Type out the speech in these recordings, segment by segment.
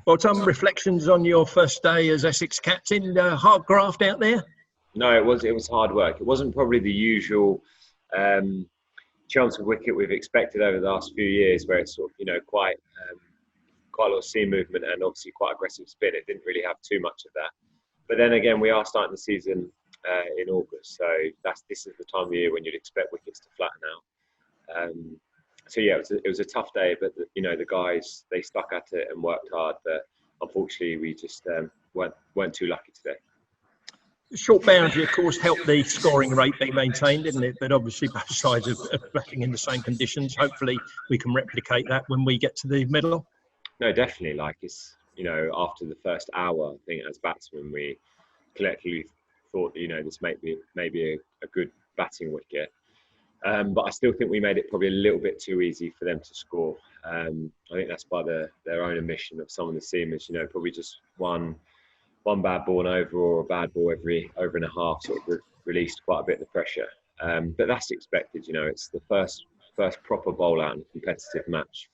Well, some reflections on your first day as Essex captain. Hard graft out there? No, it was hard work. It wasn't probably the usual Chelmsford wicket we've expected over the last few years, where it's sort of, quite a lot of seam movement and obviously quite aggressive spin. It didn't really have too much of that. But then again, we are starting the season in August, so this is the time of year when you'd expect wickets to flatten out. So yeah, it was a tough day, but the guys, they stuck at it and worked hard. But unfortunately, we just weren't too lucky today. The short boundary, of course, helped the scoring rate be maintained, didn't it? But obviously, both sides are batting in the same conditions. Hopefully, we can replicate that when we get to the middle. No, definitely. Like, it's, after the first hour, I think as batsmen, we collectively thought, this may be a good batting wicket. But I still think we made it probably a little bit too easy for them to score. I think that's by their own admission of some of the seamers, probably just one bad ball and over, or a bad ball every over and a half sort of released quite a bit of the pressure. But that's expected, it's the first proper bowl out in a competitive match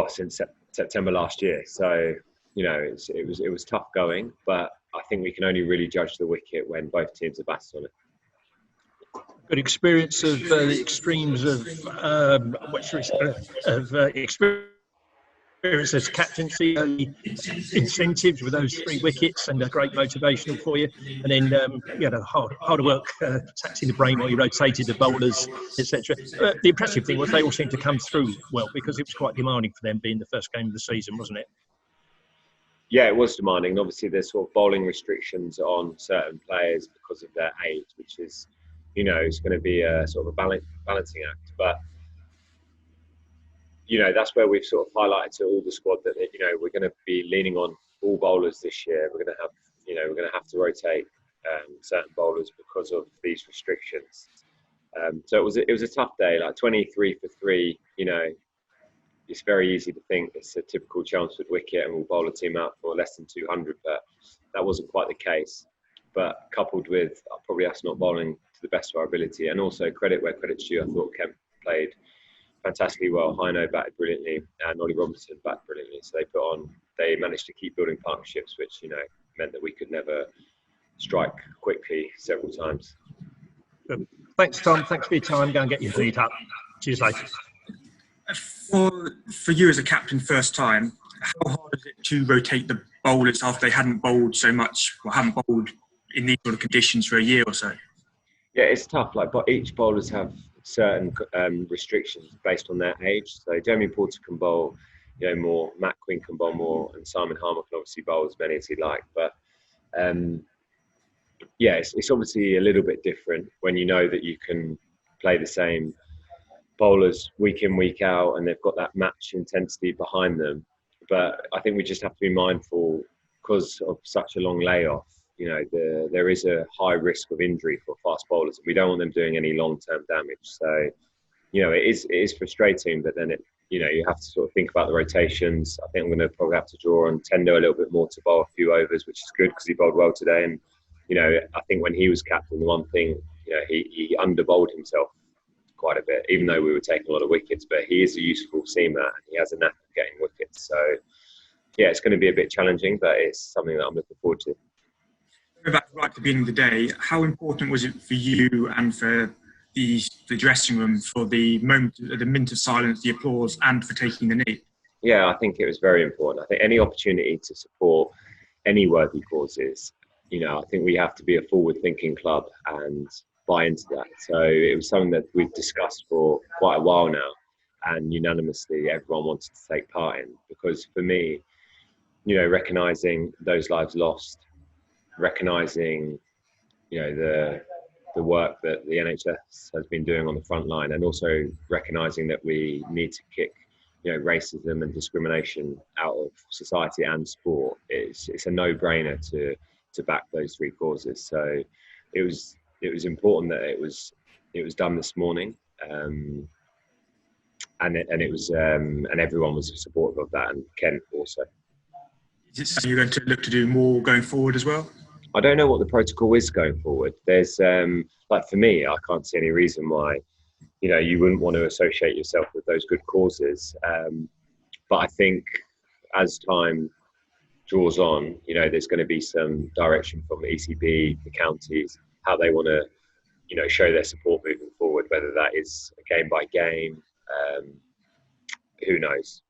since September last year. So, it was tough going, but I think we can only really judge the wicket when both teams are batted on it. Good experience of the extremes of experience as captaincy, incentives with those 3 wickets, and great motivational for you. And then you had a hard work taxing the brain while you rotated the bowlers, etc. The impressive thing was they all seemed to come through well, because it was quite demanding for them, being the first game of the season, wasn't it? Yeah, it was demanding. And obviously, there's sort of bowling restrictions on certain players because of their age, which is, it's going to be a sort of a balancing act. But that's where we've sort of highlighted to all the squad that, we're going to be leaning on all bowlers this year. We're going to have to rotate certain bowlers because of these restrictions. So it was a tough day. Like 23 for 3. It's very easy to think it's a typical Chelmsford wicket and we'll bowl a team out for less than 200, but that wasn't quite the case. But coupled with probably us not bowling to the best of our ability, and also credit where credit's due, I thought Kemp played fantastically well. Hino batted brilliantly, and Ollie Robinson batted brilliantly. So they managed to keep building partnerships, which meant that we could never strike quickly several times. Thanks, Tom. Thanks for your time. Go and get your feet up. Cheers, mate. For you as a captain, first time, how hard is it to rotate the bowlers after they hadn't bowled so much, or haven't bowled in these sort of conditions for a year or so? Yeah, it's tough. But each bowlers have certain restrictions based on their age. So Jeremy Porter can bowl, more. Matt Quinn can bowl more, and Simon Harmer can obviously bowl as many as he'd like. But it's obviously a little bit different when you know that you can play the same bowlers week in, week out, and they've got that match intensity behind them. But I think we just have to be mindful, because of such a long layoff, there is a high risk of injury for fast bowlers. We don't want them doing any long-term damage. So, it is frustrating, but then you have to sort of think about the rotations. I think I'm going to probably have to draw on Tendo a little bit more to bowl a few overs, which is good because he bowled well today. And, I think when he was captain, the one thing, he under-bowled himself quite a bit, even though we were taking a lot of wickets. But he is a useful seamer, and he has a knack of getting wickets. So, yeah, it's going to be a bit challenging, but it's something that I'm looking forward to. Going back right at the beginning of the day, how important was it for you and for the dressing room for the minute of silence, the applause, and for taking the knee? Yeah, I think it was very important. I think any opportunity to support any worthy causes, I think we have to be a forward-thinking club and buy into that. So it was something that we've discussed for quite a while now, and unanimously everyone wanted to take part in. Because for me, recognising those lives lost, recognising, the work that the NHS has been doing on the front line, and also recognising that we need to kick, racism and discrimination out of society and sport. It's a no-brainer to back those 3 causes. So it was important that it was done this morning, and everyone was supportive of that, and Ken also. Is it something you're going to look to do more going forward as well? I don't know what the protocol is going forward. There's for me, I can't see any reason why you wouldn't want to associate yourself with those good causes. But I think as time draws on, you know, there's going to be some direction from the ECB, the counties, how they want to, you know, show their support moving forward, whether that is a game by game, who knows.